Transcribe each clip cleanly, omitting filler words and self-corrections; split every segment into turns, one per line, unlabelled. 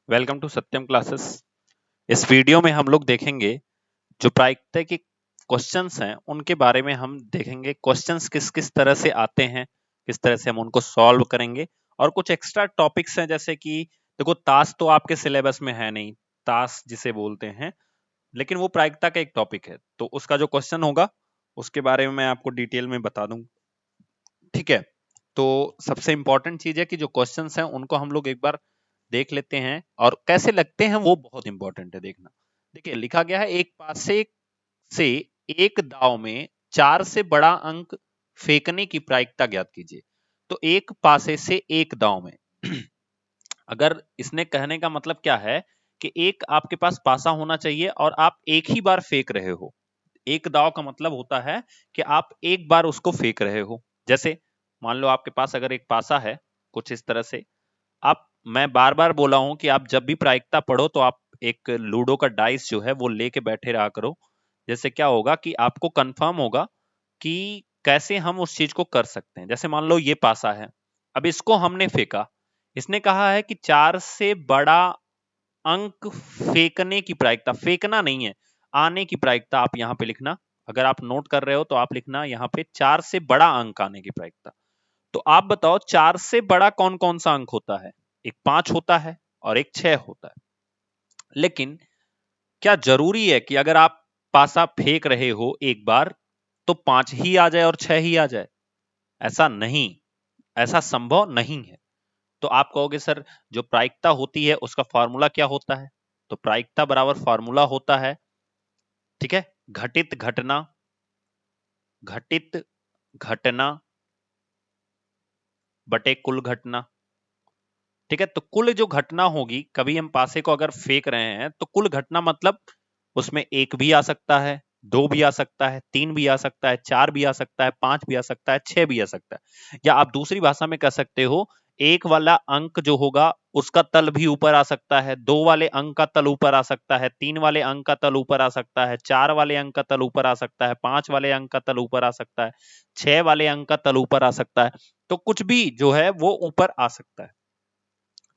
Welcome to Satyam classes. इस video में हम लोग देखेंगे जो प्रायिकता के क्वेश्चंस हैं उनके बारे में हम देखेंगे। क्वेश्चंस किस किस तरह से आते हैं, किस तरह से हम उनको सॉल्व करेंगे, और कुछ एक्स्ट्रा टॉपिक्स हैं जैसे कि देखो ताश तो आपके सिलेबस में है नहीं, ताश जिसे बोलते हैं, लेकिन वो प्रायिकता का एक टॉपिक है, तो उसका जो क्वेश्चन होगा उसके बारे में मैं आपको डिटेल में बता दूं। ठीक है, तो सबसे इंपॉर्टेंट चीज है कि जो क्वेश्चंस हैं उनको हम लोग एक बार देख लेते हैं और कैसे लगते हैं वो बहुत इंपॉर्टेंट है देखना। देखिए लिखा गया है एक पासे से एक दाव में 4 से बड़ा अंक फेंकने की प्रायिकता ज्ञात कीजिए। तो एक पासे से एक दाव में अगर इसने कहने का मतलब क्या है कि एक आपके पास पासा होना चाहिए और आप एक ही बार फेंक रहे हो। एक दाव का मतलब होता है कि आप एक बार उसको फेंक रहे हो। जैसे मान लो आपके पास अगर एक पासा है कुछ इस तरह से, आप मैं बार बार बोला हूं कि आप जब भी प्रायिकता पढ़ो तो आप एक लूडो का डाइस जो है वो लेके बैठे रहा करो। जैसे क्या होगा कि आपको कंफर्म होगा कि कैसे हम उस चीज को कर सकते हैं। जैसे मान लो ये पासा है, अब इसको हमने फेंका, इसने कहा है कि 4 से बड़ा अंक फेंकने की प्रायिकता, फेंकना नहीं है, आने की प्रायिकता आप यहां पे लिखना। अगर आप नोट कर रहे हो तो आप लिखना यहाँ पे 4 से बड़ा अंक आने की प्रायिकता। तो आप बताओ 4 से बड़ा कौन कौन सा अंक होता है? एक 5 होता है और एक 6 होता है। लेकिन क्या जरूरी है कि अगर आप पासा फेंक रहे हो एक बार तो 5 ही आ जाए और 6 ही आ जाए? ऐसा नहीं, ऐसा संभव नहीं है। तो आप कहोगे सर जो प्रायिकता होती है उसका फॉर्मूला क्या होता है? तो प्रायिकता बराबर फॉर्मूला होता है, ठीक है, घटित घटना, घटित घटना बटे कुल घटना। ठीक है, तो कुल जो घटना होगी, कभी हम पासे को अगर फेंक रहे हैं तो कुल घटना मतलब उसमें एक भी आ सकता है, दो भी आ सकता है, तीन भी आ सकता है, चार भी आ सकता है, पांच भी आ सकता है, छह भी आ सकता है। या आप दूसरी भाषा में कह सकते हो एक वाला अंक जो होगा उसका तल भी ऊपर आ सकता है, दो वाले अंक का तल ऊपर आ सकता है, तीन वाले अंक का तल ऊपर आ सकता है, चार वाले अंक का तल ऊपर आ सकता है, पांच वाले अंक का तल ऊपर आ सकता है, छह वाले अंक का तल ऊपर आ सकता है। तो कुछ भी जो है वो ऊपर आ सकता है।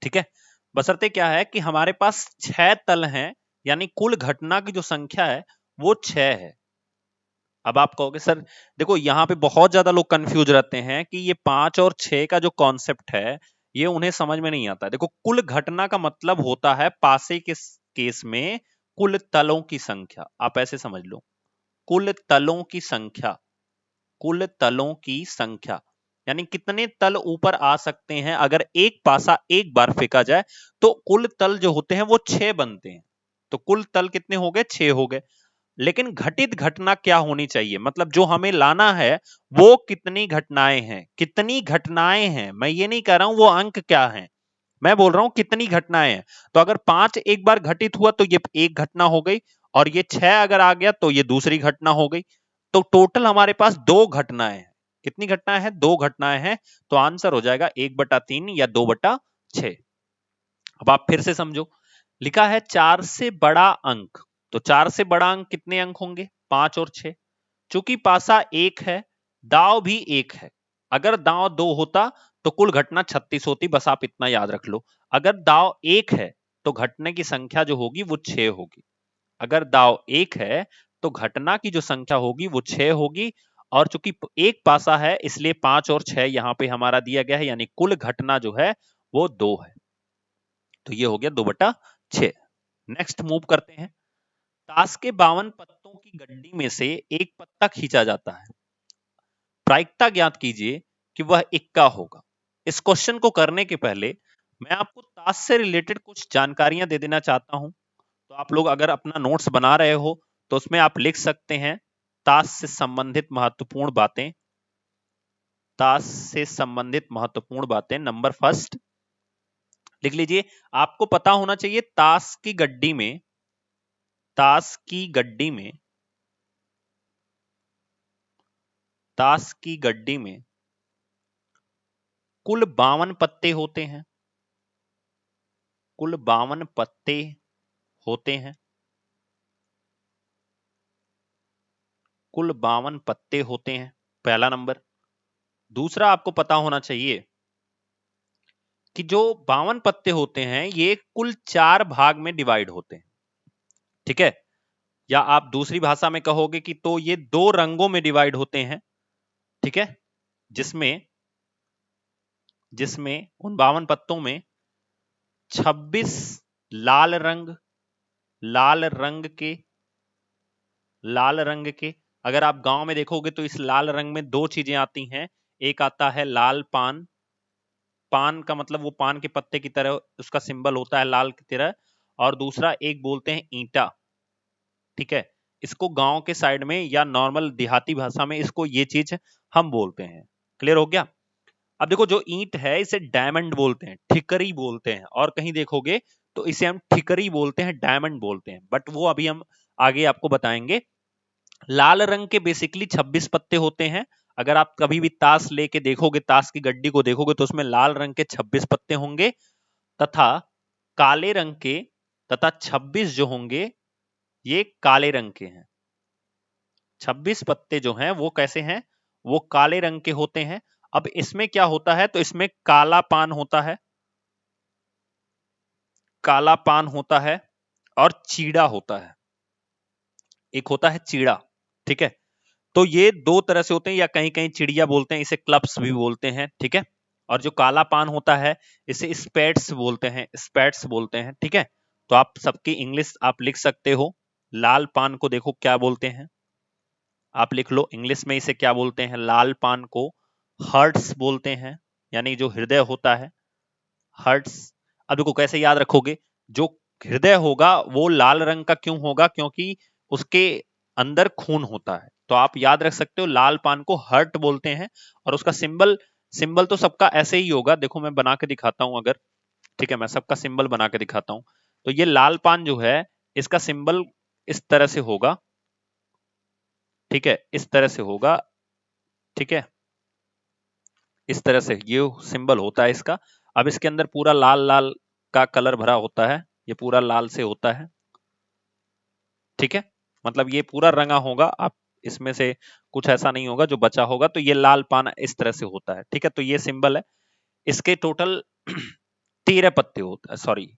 ठीक है, बशर्ते क्या है कि हमारे पास छह तल हैं, यानी कुल घटना की जो संख्या है वो छह है। अब आप कहोगे सर देखो यहाँ पे बहुत ज्यादा लोग कंफ्यूज रहते हैं कि ये पांच और छह का जो कॉन्सेप्ट है ये उन्हें समझ में नहीं आता। देखो कुल घटना का मतलब होता है पासे के केस में कुल तलों की संख्या। आप ऐसे समझ लो, कुल तलों की संख्या, कुल तलों की संख्या यानी कितने तल ऊपर आ सकते हैं। अगर एक पासा एक बार फेंका जाए तो कुल तल जो होते हैं वो छह बनते हैं। तो कुल तल कितने हो गए? छह हो गए। लेकिन घटित घटना क्या होनी चाहिए, मतलब जो हमें लाना है वो कितनी घटनाएं हैं, कितनी घटनाएं हैं। मैं ये नहीं कह रहा हूं वो अंक क्या है, मैं बोल रहा हूं कितनी घटनाएं हैं। तो अगर पांच एक बार घटित हुआ तो ये एक घटना हो गई, और ये छह अगर आ गया तो ये दूसरी घटना हो गई। तो टोटल हमारे पास दो घटनाएं हैं। कितनी घटनाएं हैं? दो घटनाएं हैं। तो आंसर हो जाएगा 1/3 या 2/6। अब आप फिर से समझो, लिखा है चार से बड़ा अंक, तो चार से बड़ा अंक कितने अंक होंगे? पांच और छह। चूंकि पासा एक है, दाव भी एक है। अगर दाव दो होता तो कुल घटना 36 होती, बस आप इतना याद रख लो। अगर दाव एक है तो घटने की संख्या जो होगी वो छह होगी। अगर दाव एक है तो घटना की जो संख्या होगी वो छह होगी। और चूंकि एक पासा है इसलिए पांच और छह यहां पे हमारा दिया गया है, यानी कुल घटना जो है वो दो है। तो ये हो गया 2/6। नेक्स्ट मूव करते हैं। ताश के 52 पत्तों की गड्डी में से एक पत्ता खींचा जाता है, प्रायिकता ज्ञात कीजिए कि वह इक्का होगा। इस क्वेश्चन को करने के पहले मैं आपको ताश से रिलेटेड कुछ जानकारियां दे देना चाहता हूं। तो आप लोग अगर अपना नोट्स बना रहे हो तो उसमें आप लिख सकते हैं ताश से संबंधित महत्वपूर्ण बातें। ताश से संबंधित महत्वपूर्ण बातें, नंबर फर्स्ट लिख लीजिए। आपको पता होना चाहिए ताश की गड्डी में, ताश की गड्डी में, ताश की गड्डी में कुल 52 पत्ते होते हैं। कुल 52 पत्ते होते हैं। कुल 52 पत्ते होते हैं, पहला नंबर। दूसरा आपको पता होना चाहिए कि जो 52 पत्ते होते हैं ये कुल 4 भाग में डिवाइड होते हैं, ठीक है। या आप दूसरी भाषा में कहोगे कि तो ये 2 रंगों में डिवाइड होते हैं, ठीक है, जिसमें जिसमें उन 52 पत्तों में 26 लाल रंग लाल रंग के लाल रंग के अगर आप गांव में देखोगे तो इस लाल रंग में 2 चीजें आती हैं। एक आता है लाल पान, पान का मतलब वो पान के पत्ते की तरह उसका सिंबल होता है लाल की तरह, और दूसरा एक बोलते हैं ईंटा, ठीक है। इसको गांव के साइड में या नॉर्मल देहाती भाषा में इसको ये चीज हम बोलते हैं। क्लियर हो गया। अब देखो जो ईंट है इसे डायमंड बोलते हैं, ठिकरी बोलते हैं, और कहीं देखोगे तो इसे हम ठिकरी बोलते हैं, डायमंड बोलते हैं, बट वो अभी हम आगे आपको बताएंगे। लाल रंग के बेसिकली 26 पत्ते होते हैं। अगर आप कभी भी ताश लेके देखोगे, ताश की गड्डी को देखोगे तो उसमें लाल रंग के 26 पत्ते होंगे, तथा काले रंग के तथा 26 जो होंगे ये काले रंग के हैं। 26 पत्ते जो हैं वो कैसे हैं, वो काले रंग के होते हैं। अब इसमें क्या होता है, तो इसमें काला पान होता है, काला पान होता है और चीड़ा होता है, एक होता है चीड़ा, ठीक है। तो ये 2 तरह से होते हैं, या कहीं कहीं चिड़िया बोलते हैं, इसे क्लब्स भी बोलते हैं, ठीक है। और जो काला पान होता है इसे स्पेट्स बोलते हैं, स्पेट्स बोलते हैं, ठीक है। तो आप सबकी इंग्लिश आप लिख सकते हो। लाल पान को देखो क्या बोलते हैं, आप लिख लो इंग्लिश में इसे क्या बोलते हैं। लाल पान को हर्ट्स बोलते हैं, यानी जो हृदय होता है, हर्ट्स। अब देखो कैसे याद रखोगे, जो हृदय होगा वो लाल रंग का क्यों होगा, क्योंकि उसके अंदर खून होता है। तो आप याद रख सकते हो लाल पान को हर्ट बोलते हैं, और उसका सिंबल सिंबल तो सबका ऐसे ही होगा। देखो मैं बना के दिखाता हूं अगर, ठीक है, मैं सबका सिंबल बना के दिखाता हूं। तो ये लाल पान जो है इसका सिंबल इस तरह से होगा, ठीक है, इस तरह से होगा, ठीक है, इस तरह से ये सिंबल होता है इसका। अब इसके अंदर पूरा लाल लाल का कलर भरा होता है, ये पूरा लाल से होता है, ठीक है, मतलब ये पूरा रंगा होगा। आप इसमें से कुछ ऐसा नहीं होगा जो बचा होगा। तो ये लाल पान इस तरह से होता है, ठीक है। तो ये सिंबल है। इसके टोटल 13 पत्ते होते हैं, सॉरी,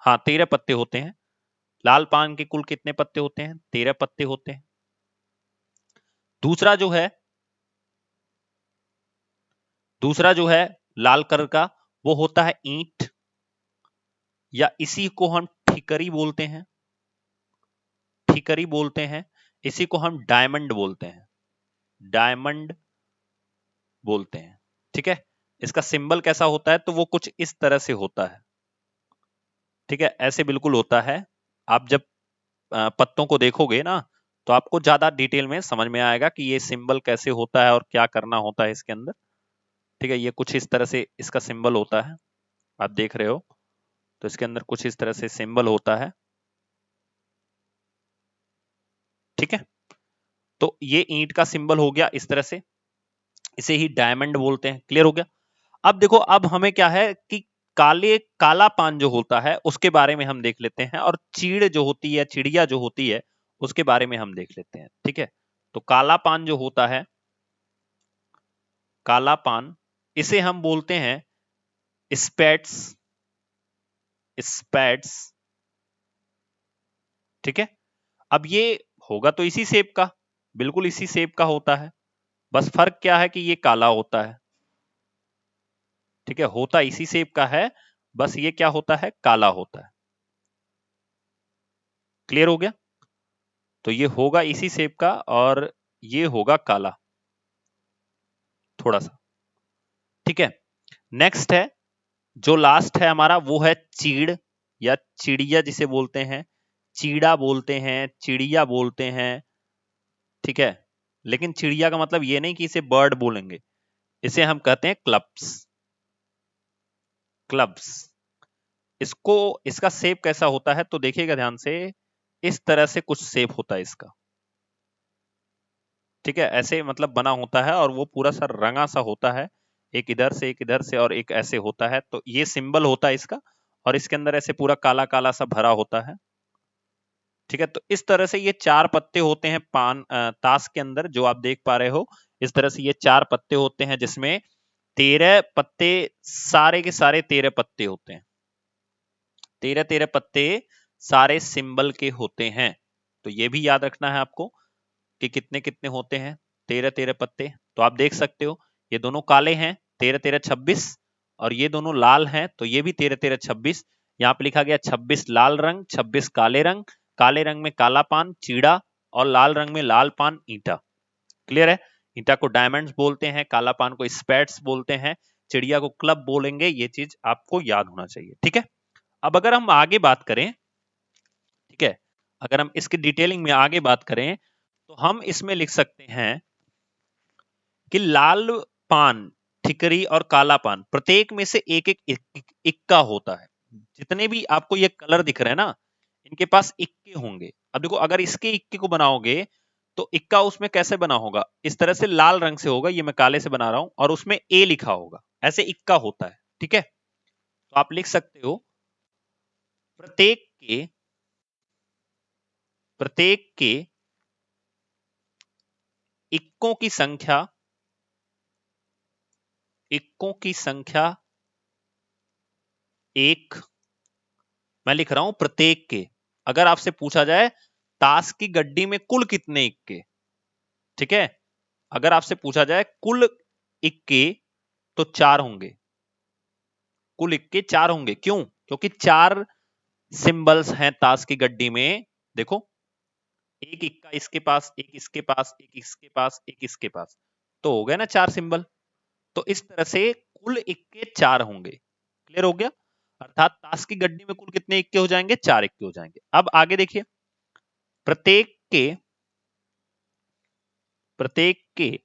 हाँ 13 पत्ते होते हैं। लाल पान के कुल कितने पत्ते होते हैं, 13 पत्ते होते हैं। दूसरा जो है दूसरा जो है लाल कलर का, वो होता है ईंट, या इसी को हम ठिकरी बोलते हैं, ठिकरी बोलते हैं। इसी को हम डायमंड बोलते हैं, डायमंड बोलते हैं, ठीक है। इसका सिंबल कैसा होता है, तो वो कुछ इस तरह से होता है, ठीक है, ऐसे बिल्कुल होता है। आप जब पत्तों को देखोगे ना तो आपको ज्यादा डिटेल में समझ में आएगा कि ये सिंबल कैसे होता है और क्या करना होता है इसके अंदर, ठीक है। ये कुछ इस तरह से इसका सिंबल होता है, आप देख रहे हो, तो इसके अंदर कुछ इस तरह से सिंबल होता है, ठीक है। तो ये ईंट का सिंबल हो गया इस तरह से, इसे ही डायमंड बोलते हैं। क्लियर हो गया। अब देखो, अब हमें क्या है कि काला पान जो होता है उसके बारे में हम देख लेते हैं, और चीड़ जो होती है, चिड़िया जो होती है, उसके बारे में हम देख लेते हैं, ठीक है। तो काला पान जो होता है, काला पान, इसे हम बोलते हैं स्पेट्स, स्पेट्स, ठीक है। अब ये होगा तो इसी शेप का, बिल्कुल इसी शेप का होता है, बस फर्क क्या है कि ये काला होता है, ठीक है, होता इसी शेप का है, बस ये क्या होता है, काला होता है। क्लियर हो गया। तो ये होगा इसी शेप का और ये होगा काला थोड़ा सा, ठीक है। नेक्स्ट है, जो लास्ट है हमारा, वो है चीड़ या चिड़िया जिसे बोलते हैं, चीड़ा बोलते हैं, चिड़िया बोलते हैं, ठीक है। लेकिन चिड़िया का मतलब ये नहीं कि इसे बर्ड बोलेंगे, इसे हम कहते हैं क्लब्स, क्लब्स। इसको, इसका शेप कैसा होता है तो देखिएगा ध्यान से, इस तरह से कुछ शेप होता है इसका, ठीक है, ऐसे मतलब बना होता है, और वो पूरा सा रंगा सा होता है, एक इधर से एक इधर से और एक ऐसे होता है। तो ये सिंबल होता है इसका, और इसके अंदर ऐसे पूरा काला काला सा भरा होता है, ठीक है। तो इस तरह से ये 4 पत्ते होते हैं ताश के अंदर, जो आप देख पा रहे हो। इस तरह से ये 4 पत्ते होते हैं, जिसमें 13 पत्ते, सारे के सारे 13 पत्ते होते हैं। 13 पत्ते सारे सिंबल के होते हैं। तो ये भी याद रखना है आपको कि कितने कितने होते हैं 13 पत्ते। तो आप देख सकते हो ये दोनों काले हैं 13 26, और ये दोनों लाल हैं तो ये भी 13 26। यहाँ पे लिखा गया 26 लाल रंग, 26 काले रंग। काले रंग में काला पान चीड़ा, और लाल रंग में लाल पान ईंटा। क्लियर है? ईंटा को डायमंड्स बोलते हैं, काला पान को स्पैट्स बोलते हैं, चिड़िया को क्लब बोलेंगे। ये चीज आपको याद होना चाहिए। ठीक है, अब अगर हम आगे बात करें, ठीक है, अगर हम इसकी डिटेलिंग में आगे बात करें तो हम इसमें लिख सकते हैं कि लाल पान, ठिकरी और काला पान प्रत्येक में से एक एक इक्का होता है। जितने भी आपको ये कलर दिख रहे हैं ना, इनके पास इक्के होंगे। अब देखो अगर इसके इक्के को बनाओगे तो इक्का उसमें कैसे बना होगा, इस तरह से लाल रंग से होगा, ये मैं काले से बना रहा हूं, और उसमें ए लिखा होगा, ऐसे इक्का होता है। ठीक है, तो आप लिख सकते हो प्रत्येक के इक्कों की संख्या, इक्कों की संख्या एक। मैं लिख रहा हूं प्रत्येक के। अगर आपसे पूछा जाए ताश की गड्डी में कुल कितने इक्के, ठीक है, अगर आपसे पूछा जाए कुल इक्के तो 4 होंगे। कुल इक्के 4 होंगे। क्यों? क्योंकि 4 सिंबल्स हैं ताश की गड्डी में। देखो, एक इक्का इसके पास, एक इसके पास, एक इसके पास, एक इसके पास, तो हो गए ना 4 सिंबल। तो इस तरह से कुल इक्के 4 होंगे। क्लियर हो गया? अर्थात ताश की गड्डी में कुल कितने इक्के हो जाएंगे? 4 इक्के हो जाएंगे। अब आगे देखिए, प्रत्येक के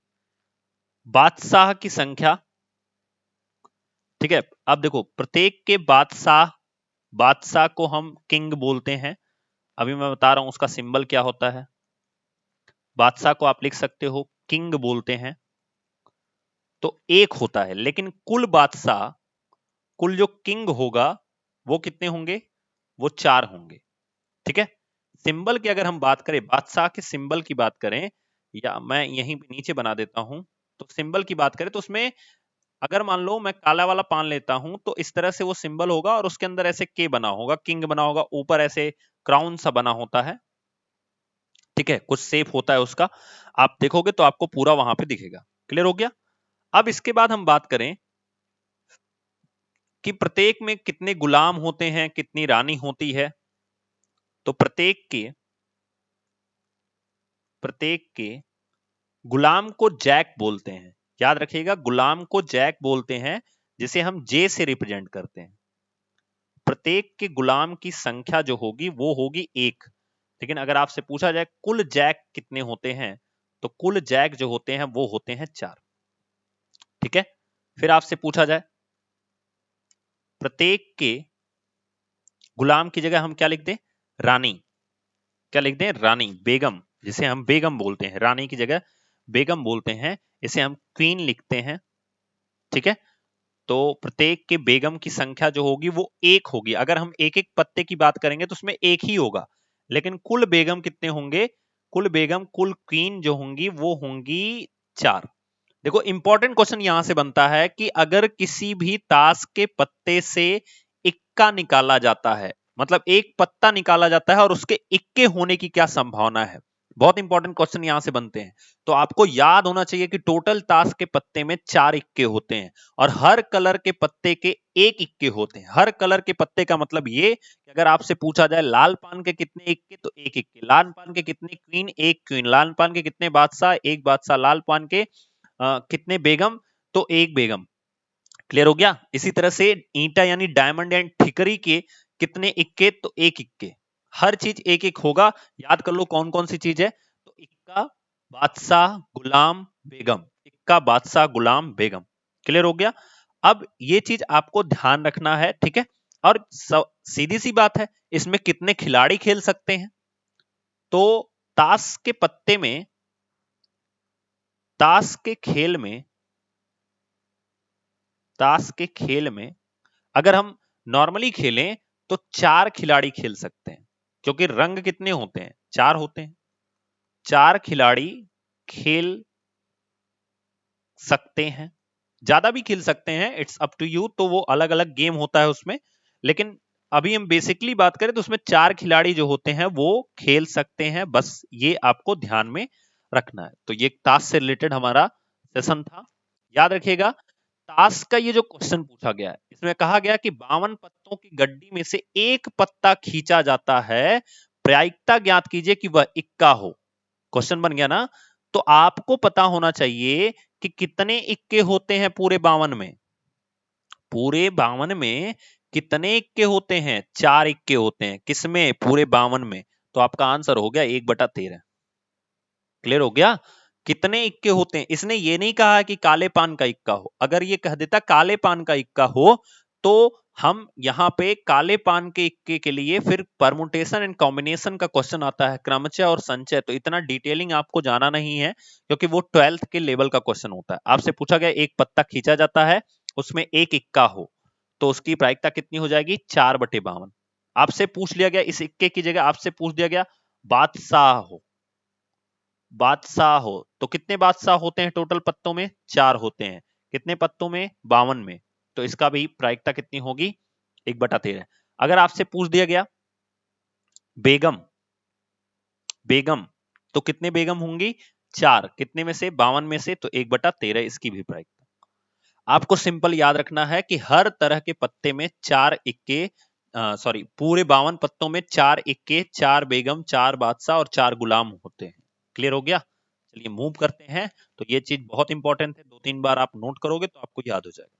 बादशाह की संख्या। ठीक है, अब देखो प्रत्येक के बादशाह, बादशाह को हम किंग बोलते हैं। अभी मैं बता रहा हूं उसका सिंबल क्या होता है। बादशाह को आप लिख सकते हो किंग बोलते हैं। तो एक होता है, लेकिन कुल बादशाह, कुल जो किंग होगा वो कितने होंगे? वो 4 होंगे। ठीक है, सिंबल की अगर हम बात करें, बादशाह के सिंबल की बात करें, या मैं यहीं पे नीचे बना देता हूं, तो सिंबल की बात करें तो उसमें अगर मान लो मैं काला वाला पान लेता हूं तो इस तरह से वो सिंबल होगा, और उसके अंदर ऐसे के बना होगा, किंग बना होगा, ऊपर ऐसे क्राउन सा बना होता है। ठीक है, कुछ शेप होता है उसका, आप देखोगे तो आपको पूरा वहां पे दिखेगा। क्लियर हो गया? अब इसके बाद हम बात करें कि प्रत्येक में कितने गुलाम होते हैं, कितनी रानी होती है। तो प्रत्येक के गुलाम को जैक बोलते हैं। याद रखिएगा, गुलाम को जैक बोलते हैं, जिसे हम जे से रिप्रेजेंट करते हैं। प्रत्येक के गुलाम की संख्या जो होगी वो होगी 1। लेकिन अगर आपसे पूछा जाए कुल जैक कितने होते हैं, तो कुल जैक जो होते हैं वो होते हैं 4। ठीक है, फिर आपसे पूछा जाए प्रत्येक के गुलाम की जगह हम क्या लिख दें? रानी। क्या लिख दें? रानी, बेगम, जिसे हम बेगम बोलते हैं। रानी की जगह बेगम बोलते हैं, इसे हम क्वीन लिखते हैं। ठीक है, तो प्रत्येक के बेगम की संख्या जो होगी वो 1 होगी। अगर हम एक एक पत्ते की बात करेंगे तो उसमें 1 ही होगा, लेकिन कुल बेगम कितने होंगे? कुल बेगम, कुल क्वीन जो होंगी वो होंगी 4। देखो इंपॉर्टेंट क्वेश्चन यहां से बनता है कि अगर किसी भी ताश के पत्ते से इक्का निकाला जाता है, मतलब एक पत्ता निकाला जाता है, और उसके इक्के होने की क्या संभावना है। बहुत इंपॉर्टेंट क्वेश्चन यहां से बनते हैं। तो आपको याद होना चाहिए कि टोटल ताश के पत्ते में 4 इक्के होते हैं, और हर कलर के पत्ते के 1 इक्के होते हैं। हर कलर के पत्ते का मतलब ये कि अगर आपसे पूछा जाए लाल पान के कितने इक्के, तो 1 इक्के। लाल पान के कितने क्वीन? 1 क्वीन। लाल पान के कितने बादशाह? 1 बादशाह। लाल पान के कितने बेगम? तो 1 बेगम। क्लियर हो गया? इसी तरह से ईंटा यानी डायमंड एंड ठिकरी के कितने इक्के? तो 1 इक्के। हर चीज 1 1 होगा। याद कर लो कौन कौन सी चीज है। तो इक्का, बादशाह, गुलाम, बेगम। इक्का, बादशाह, गुलाम, बेगम। क्लियर हो गया? अब ये चीज आपको ध्यान रखना है। ठीक है, और सीधी सी बात है, इसमें कितने खिलाड़ी खेल सकते हैं? तो ताश के पत्ते में, ताश के खेल में, ताश के खेल में अगर हम नॉर्मली खेलें तो 4 खिलाड़ी खेल सकते हैं, क्योंकि रंग कितने होते हैं? 4 होते हैं। 4 खिलाड़ी खेल सकते हैं। ज्यादा भी खेल सकते हैं, इट्स अप टू यू, तो वो अलग अलग गेम होता है उसमें। लेकिन अभी हम बेसिकली बात करें तो उसमें 4 खिलाड़ी जो होते हैं वो खेल सकते हैं, बस ये आपको ध्यान में रखना है। तो ये ताश से रिलेटेड हमारा सेशन था, याद रखिएगा। ताश का ये जो क्वेश्चन पूछा गया है, इसमें कहा गया कि 52 पत्तों की गड्डी में से एक पत्ता खींचा जाता है, प्रायिकता ज्ञात कीजिए कि वह इक्का हो। क्वेश्चन बन गया ना। तो आपको पता होना चाहिए कि कितने इक्के होते हैं पूरे 52 में। पूरे 52 में कितने इक्के होते हैं? 4 इक्के होते हैं। किसमें? पूरे 52 में। तो आपका आंसर हो गया 1/13। क्लियर हो गया? कितने इक्के होते हैं? इसने ये नहीं कहा कि काले पान का इक्का हो। अगर ये कह देता काले पान का इक्का हो तो हम यहां पे काले पान के इक्के के लिए फिर परमुटेशन एंड कॉम्बिनेशन का क्वेश्चन आता है, क्रमचय और संचय। तो इतना डिटेलिंग आपको जाना नहीं है, क्योंकि वो 12th के लेवल का क्वेश्चन होता है। आपसे पूछा गया एक पत्ता खींचा जाता है, उसमें एक इक्का हो, तो उसकी प्रायिकता कितनी हो जाएगी? 4/52। आपसे पूछ लिया गया इस इक्के की जगह आपसे पूछ दिया गया बादशाह हो, बादशाह हो, तो कितने बादशाह होते हैं टोटल पत्तों में? 4 होते हैं। कितने पत्तों में? 52 में। तो इसका भी प्रायिकता कितनी होगी? 1/13। अगर आपसे पूछ दिया गया बेगम, बेगम, तो कितने बेगम होंगी? 4। कितने में से? 52 में से, तो 1/13 इसकी भी प्रायिकता। आपको सिंपल याद रखना है कि हर तरह के पत्ते में 4 इक्के, सॉरी, पूरे 52 पत्तों में 4 इक्के, 4 बेगम, 4 बादशाह और 4 गुलाम होते हैं। क्लियर हो गया? चलिए मूव करते हैं। तो ये चीज बहुत इंपॉर्टेंट है, 2-3 बार आप नोट करोगे तो आपको याद हो जाएगा।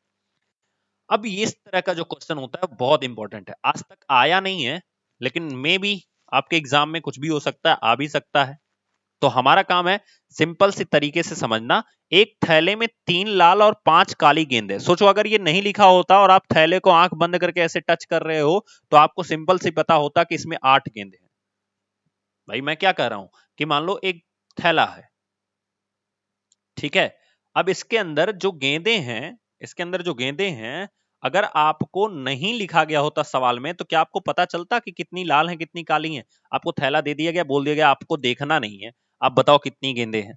अब इस तरह का जो क्वेश्चन होता है बहुत इंपॉर्टेंट है, आज तक आया नहीं है, लेकिन मे बी आपके एग्जाम में कुछ भी हो सकता है, आ भी सकता है। तो हमारा काम है सिंपल सी तरीके से समझना। एक थैले में 3 लाल और 5 काली गेंद है। सोचो अगर ये नहीं लिखा होता और आप थैले को आंख बंद करके ऐसे टच कर रहे हो, तो आपको सिंपल सी पता होता कि इसमें 8 गेंद है। भाई मैं क्या कह रहा हूं कि मान लो एक थैला है, ठीक है। अब इसके अंदर जो गेंदें हैं, इसके अंदर जो गेंदें हैं, अगर आपको नहीं लिखा गया होता सवाल में, तो क्या आपको पता चलता कि कितनी लाल हैं कितनी काली हैं? आपको थैला दे दिया गया, बोल दिया गया आपको देखना नहीं है, आप बताओ कितनी गेंदें हैं।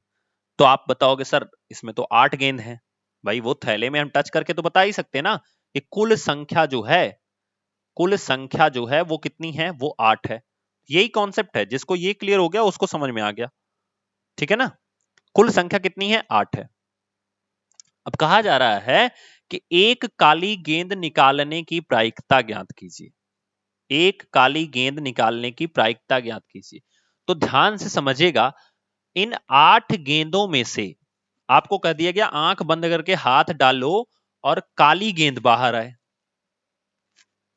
तो आप बताओगे सर इसमें तो 8 गेंद हैं। भाई वो थैले में हम टच करके तो बता ही सकते ना कि कुल संख्या जो है, कुल संख्या जो है वो कितनी है? वो 8 है। यही कॉन्सेप्ट है, जिसको ये क्लियर हो गया उसको समझ में आ गया, ठीक है ना। कुल संख्या कितनी है? 8 है। अब कहा जा रहा है कि एक काली गेंद निकालने की प्रायिकता ज्ञात कीजिए। एक काली गेंद निकालने की प्रायिकता ज्ञात कीजिए। तो ध्यान से समझिएगा, इन 8 गेंदों में से आपको कह दिया गया आंख बंद करके हाथ डालो और काली गेंद बाहर आए।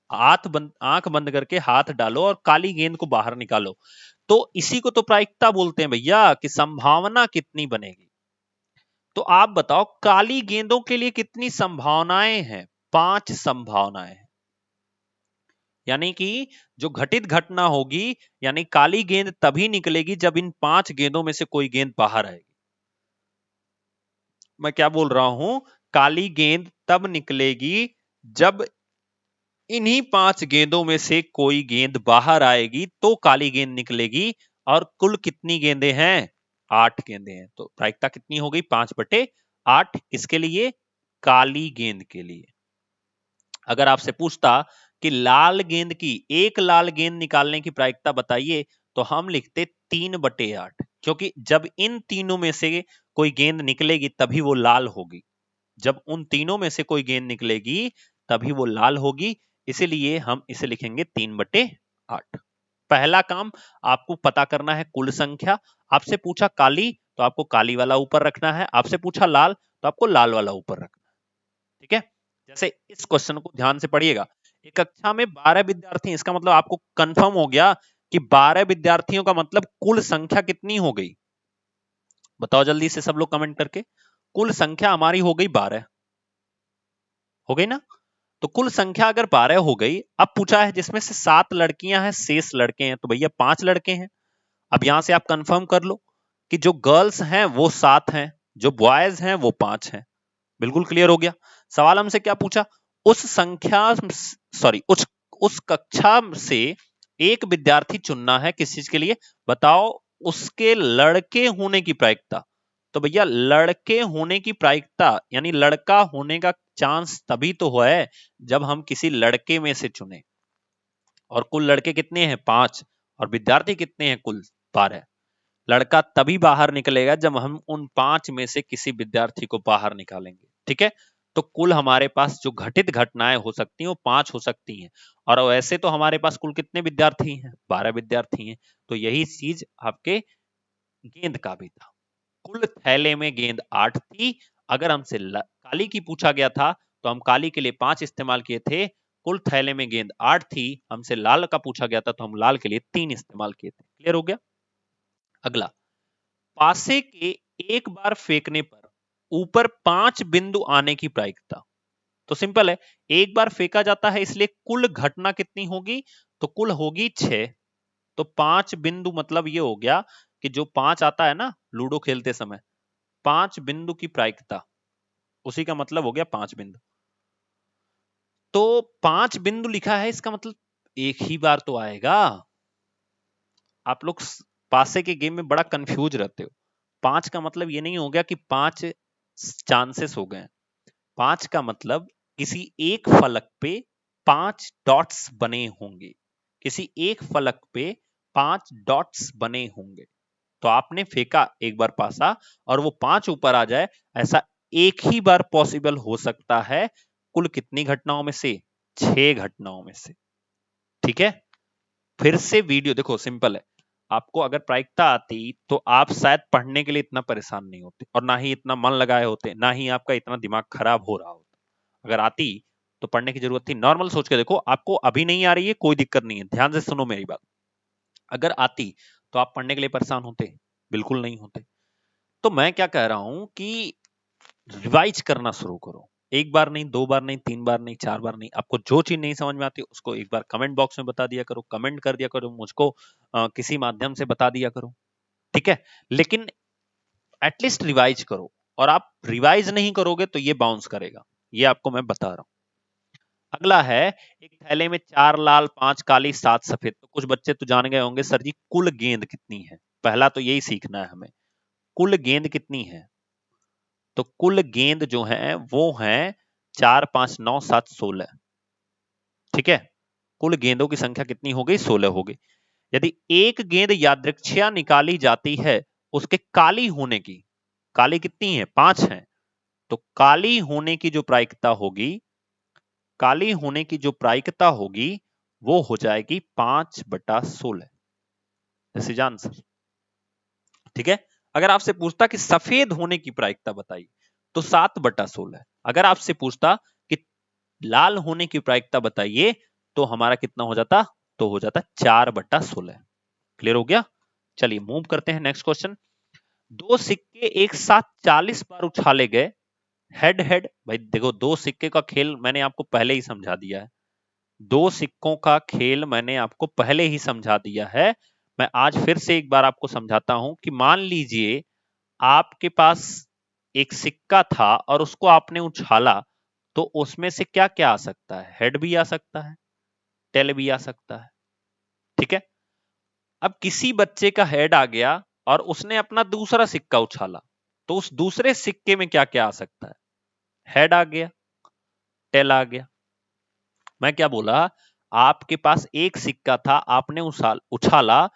आंख बंद करके हाथ डालो और काली गेंद को बाहर निकालो। तो इसी को तो प्रायिकता बोलते हैं भैया, कि संभावना कितनी बनेगी। तो आप बताओ काली गेंदों के लिए कितनी संभावनाएं हैं? 5 संभावनाएं हैं। यानी कि जो घटित घटना होगी, यानी काली गेंद तभी निकलेगी जब इन 5 गेंदों में से कोई गेंद बाहर आएगी। मैं क्या बोल रहा हूं? काली गेंद तब निकलेगी जब इन्हीं 5 गेंदों में से कोई गेंद बाहर आएगी, तो काली गेंद निकलेगी। और कुल कितनी गेंदें हैं? 8 गेंदें हैं। तो प्रायिकता कितनी हो गई? 5/8। किसके लिए? काली गेंद के लिए। अगर आपसे पूछता कि लाल गेंद की, एक लाल गेंद निकालने की प्रायिकता बताइए, तो हम लिखते 3/8, क्योंकि जब इन तीनों में से कोई गेंद निकलेगी तभी वो लाल होगी। जब उन तीनों में से कोई गेंद निकलेगी तभी वो लाल होगी, इसीलिए हम इसे लिखेंगे 3/8। पहला काम आपको पता करना है कुल संख्या। आपसे पूछा काली, तो आपको काली वाला ऊपर रखना है। आपसे पूछा लाल, तो आपको लाल वाला ऊपर रखना है, ठीक है। जैसे इस क्वेश्चन को ध्यान से पढ़िएगा। एक कक्षा में 12 विद्यार्थी, इसका मतलब आपको कंफर्म हो गया कि 12 विद्यार्थियों का मतलब कुल संख्या कितनी हो गई? बताओ जल्दी से सब लोग कमेंट करके। कुल संख्या हमारी हो गई 12, हो गई ना। तो कुल संख्या अगर 12 हो गई, अब पूछा है जिसमें से 7 लड़कियां हैं, शेष लड़के हैं, तो भैया 5 लड़के हैं। अब यहां से आप कंफर्म कर लो कि जो गर्ल्स हैं वो 7 हैं, जो बॉयज हैं वो 5 हैं। बिल्कुल क्लियर हो गया। सवाल हमसे क्या पूछा? उस संख्या, सॉरी, उस कक्षा से एक विद्यार्थी चुनना है, किस चीज के लिए? बताओ उसके लड़के होने की प्रायिकता। तो भैया लड़के होने की प्रायिकता यानी लड़का होने का चांस तभी तो है जब हम किसी लड़के में से चुने, और कुल लड़के कितने हैं 5 और विद्यार्थी कितने हैं कुल 12। लड़का तभी बाहर निकलेगा जब हम उन 5 में से किसी विद्यार्थी को बाहर निकालेंगे। ठीक है, तो कुल हमारे पास जो घटित घटनाएं हो सकती हैं वो 5 हो सकती हैं, और वैसे तो हमारे पास कुल कितने विद्यार्थी हैं 12 विद्यार्थी हैं। तो यही चीज आपके गेंद का भी था। कुल थैले में गेंद 8 थी। अगर हमसे काली की पूछा गया था तो हम काली के लिए 5 इस्तेमाल किए थे। कुल थैले में गेंद 8 थी। हमसे लाल का पूछा गया था तो हम लाल के लिए 3 इस्तेमाल किए थे। क्लियर हो गया। अगला, पासे के एक बार फेंकने पर ऊपर 5 बिंदु आने की प्रायिकता। तो सिंपल है, एक बार फेंका जाता है इसलिए कुल घटना कितनी होगी, तो कुल होगी 6। तो 5 बिंदु मतलब ये हो गया कि जो 5 आता है ना लूडो खेलते समय, 5 बिंदु की प्रायिकता, उसी का मतलब हो गया 5 बिंदु। तो 5 बिंदु लिखा है, इसका मतलब एक ही बार तो आएगा। आप लोग पासे के गेम में बड़ा कंफ्यूज रहते हो। 5 का मतलब ये नहीं हो गया कि 5 चांसेस हो गए। 5 का मतलब किसी एक फलक पे 5 डॉट्स बने होंगे। किसी एक फलक पे 5 डॉट्स बने होंगे। तो आपने फेंका एक बार पासा और वो 5 ऊपर आ जाए, ऐसा एक ही बार पॉसिबल हो सकता है। कुल कितनी घटनाओं में से? 6 घटनाओं में से। ठीक है, फिर से वीडियो देखो, सिंपल है। आपको अगर प्रायिकता आती तो आप शायद पढ़ने के लिए इतना परेशान नहीं होते और ना ही इतना मन लगाए होते, ना ही आपका इतना दिमाग खराब हो रहा होता। अगर आती तो पढ़ने की जरूरत थी। नॉर्मल सोच के देखो, आपको अभी नहीं आ रही है कोई दिक्कत नहीं है, ध्यान से सुनो मेरी बात। अगर आती तो आप पढ़ने के लिए परेशान होते? बिल्कुल नहीं होते। तो मैं क्या कह रहा हूं कि रिवाइज करना शुरू करो। एक बार नहीं, 2 बार नहीं, 3 बार नहीं, 4 बार नहीं। आपको जो चीज नहीं समझ में आती उसको एक बार कमेंट बॉक्स में बता दिया करो, कमेंट कर दिया करो, मुझको किसी माध्यम से बता दिया करो। ठीक है, लेकिन एटलीस्ट रिवाइज करो। और आप रिवाइज नहीं करोगे तो ये बाउंस करेगा, ये आपको मैं बता रहा हूं। अगला है, एक थैले में 4 लाल, 5 काली, 7 सफेद। तो कुछ बच्चे तो जान गए होंगे सर जी कुल गेंद कितनी है। पहला तो यही सीखना है हमें, कुल गेंद कितनी है। तो कुल गेंद जो है वो है 4, 5, 9, 7, 16। ठीक है, कुल गेंदों की संख्या कितनी हो गई? 16 हो गई। यदि एक गेंद यादृच्छिया निकाली जाती है उसके काली होने की, काली कितनी है? 5 है। तो काली होने की जो प्रायिकता होगी, काली होने की जो प्रायिकता होगी वो हो जाएगी 5/16। This is answer. ठीक है, अगर आपसे पूछता कि सफेद होने की प्रायिकता बताइए तो 7/16। अगर आपसे पूछता कि लाल होने की प्रायिकता बताइए तो हमारा कितना हो जाता? तो हो जाता 4/16। क्लियर हो गया। चलिए मूव करते हैं नेक्स्ट क्वेश्चन। दो सिक्के एक साथ 40 बार उछाले गए, हेड हेड। भाई देखो, दो सिक्के का खेल मैंने आपको पहले ही समझा दिया है। दो सिक्कों का खेल मैंने आपको पहले ही समझा दिया है। मैं आज फिर से एक बार आपको समझाता हूं कि मान लीजिए आपके पास एक सिक्का था और उसको आपने उछाला, तो उसमें से क्या क्या आ सकता है? हेड भी आ सकता है, टेल भी आ सकता है। ठीक है, अब किसी बच्चे का हेड आ गया और उसने अपना दूसरा सिक्का उछाला, तो उस दूसरे सिक्के में क्या क्या आ सकता है? हेड आ गया, टेल आ गया। मैं क्या बोला, आपके पास एक सिक्का था, आपने उछाला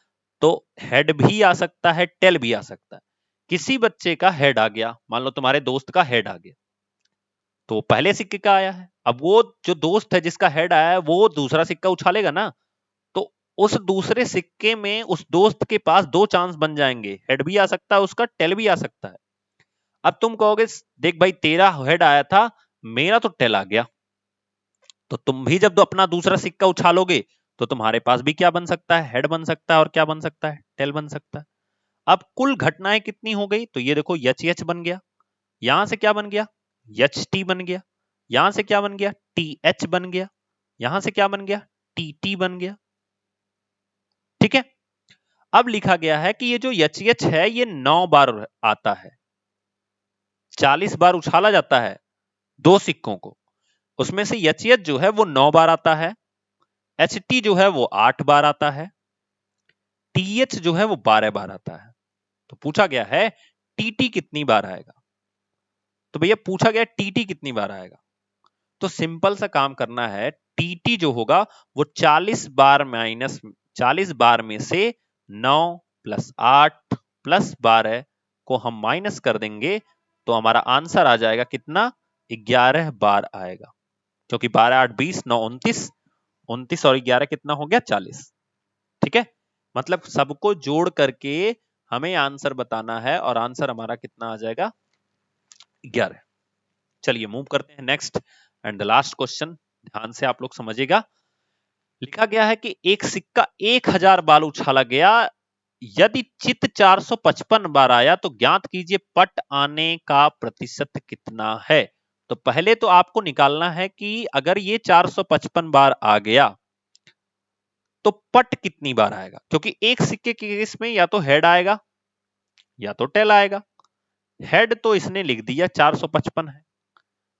तो हेड भी आ सकता है, टेल भी आ सकता है। किसी बच्चे का हेड आ गया, मान लो तुम्हारे दोस्त का हेड आ गया, तो पहले सिक्के का आया है। अब वो जो दोस्त है जिसका हेड आया है वो दूसरा सिक्का उछालेगा ना, तो उस दूसरे सिक्के में उस दोस्त के पास 2 चांस बन जाएंगे, हेड भी आ सकता है उसका, टेल भी आ सकता है। अब तुम कहोगे देख भाई तेरा हेड आया था, मेरा तो टेल आ गया। तो तुम भी जब तो अपना दूसरा सिक्का उछालोगे तो तुम्हारे पास भी क्या बन सकता है? हेड बन सकता है, और क्या बन सकता है? टेल बन सकता है। अब कुल घटनाएं कितनी हो गई? तो ये देखो एच एच बन गया, यहां से क्या बन गया? एच टी बन गया, यहां से क्या बन गया? टी एच बन गया, यहां से क्या बन गया? टी टी बन गया। ठीक है, अब लिखा गया है कि ये जो एच एच है ये 9 बार आता है। 40 बार उछाला जाता है दो सिक्कों को, उसमें से एच एच जो है वो 9 बार आता है, एच टी जो है वो 8 बार आता है, टीएच जो है वो 12 बार आता है। तो पूछा गया है टीटी कितनी बार आएगा। तो भैया पूछा गया टीटी कितनी बार आएगा, तो सिंपल सा काम करना है। टीटी जो होगा वो 40 बार माइनस 40 बार में से 9 प्लस 8 प्लस 12 को हम माइनस कर देंगे तो हमारा आंसर आ जाएगा कितना, 11 बार आएगा। क्योंकि 12 8 20 9 29 29 और 11 कितना हो गया 40। ठीक है, मतलब सबको जोड़ करके हमें आंसर बताना है और आंसर हमारा कितना आ जाएगा 11। चलिए मूव करते हैं next and the last question, ध्यान से आप लोग समझिएगा। लिखा गया है कि एक सिक्का 1000 बार उछाला गया, यदि चित 455 बार आया तो ज्ञात कीजिए पट आने का प्रतिशत कितना है। तो पहले तो आपको निकालना है कि अगर ये 455 बार आ गया तो पट कितनी बार आएगा, क्योंकि एक सिक्के के केस में या तो हेड आएगा या तो टेल आएगा। हेड तो इसने लिख दिया 455 है,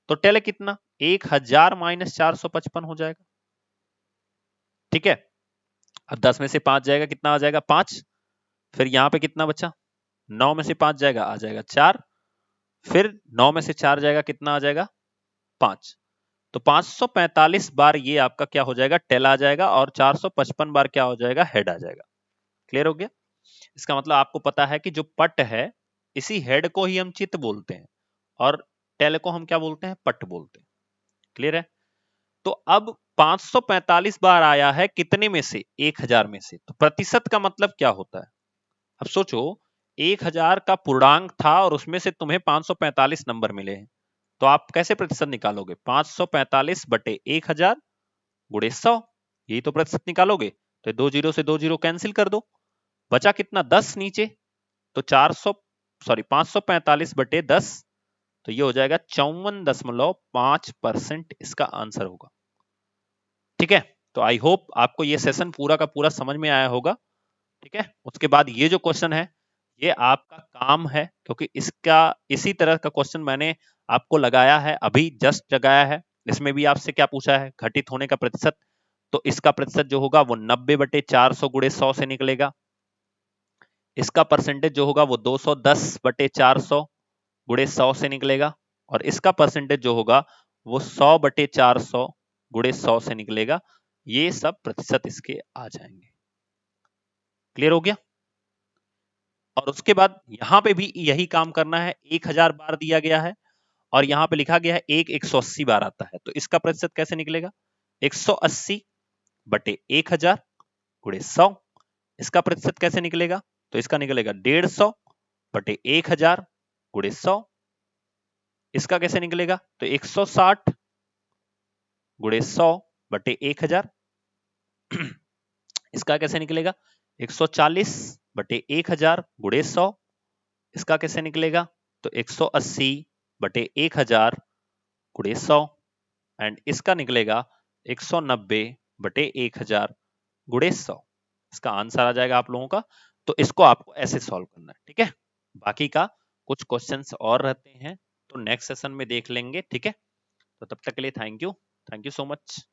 तो टेल कितना 1000 माइनस 455 हो जाएगा। ठीक है, अब 10 में से 5 जाएगा कितना आ जाएगा 5, फिर यहां पे कितना बचा 9 में से 5 जाएगा आ जाएगा 4, फिर 9 में से 4 जाएगा कितना आ जाएगा 5। तो 545 बार ये आपका क्या हो जाएगा टेल आ जाएगा और 455 बार क्या हो जाएगा हेड आ जाएगा। क्लियर हो गया। इसका मतलब आपको पता है कि जो पट है इसी हेड को ही हम चित बोलते हैं और टेल को हम क्या बोलते हैं पट बोलते हैं। क्लियर है। तो अब 545 बार आया है कितने में से 1000 में से, तो प्रतिशत का मतलब क्या होता है। अब सोचो 1000 का पूर्णांक था और उसमें से तुम्हें 545 नंबर मिले हैं, तो आप कैसे प्रतिशत निकालोगे 545 बटे 1000 गुणे 100, यही तो प्रतिशत निकालोगे। तो 2 जीरो से 2 जीरो कैंसिल कर दो, बचा कितना 10 नीचे, तो 545 बटे 10, तो ये हो जाएगा 54.5% इसका आंसर होगा। ठीक है, तो आई होप आपको ये सेशन पूरा का पूरा समझ में आया होगा। ठीक है, उसके बाद ये जो क्वेश्चन है ये आपका काम है, क्योंकि इसका इसी तरह का क्वेश्चन मैंने आपको लगाया है, अभी जस्ट लगाया है। इसमें भी आपसे क्या पूछा है घटित होने का प्रतिशत, तो इसका प्रतिशत जो होगा वो 90 बटे 400 गुणे 100 से निकलेगा। इसका परसेंटेज जो होगा वो 210 बटे 400 गुणे 100 से निकलेगा, और इसका परसेंटेज जो होगा वो 100 बटे 400 गुणे 100 से निकलेगा। ये सब प्रतिशत इसके आ जाएंगे। क्लियर हो गया। और उसके बाद यहां पे भी यही काम करना है, 1000 बार दिया गया है और यहां पे लिखा गया है 180 बार आता है, तो इसका प्रतिशत कैसे निकलेगा 180 बटे 1000 गुणे 100। इसका प्रतिशत कैसे निकलेगा, तो इसका निकलेगा 150 बटे 1000 गुणे 100। इसका कैसे निकलेगा, तो 160 गुणे 100 बटे 1000। इसका कैसे निकलेगा 140 बटे 1000 गुणे 100। इसका कैसे निकलेगा, तो 180 बटे 1000 गुणे 100। एंड इसका निकलेगा 190 बटे 1000 गुणे 100। इसका आंसर आ जाएगा आप लोगों का। तो इसको आपको ऐसे सॉल्व करना है। ठीक है, बाकी का कुछ क्वेश्चंस और रहते हैं तो नेक्स्ट सेशन में देख लेंगे। ठीक है, तो तब तक के लिए थैंक यू सो मच।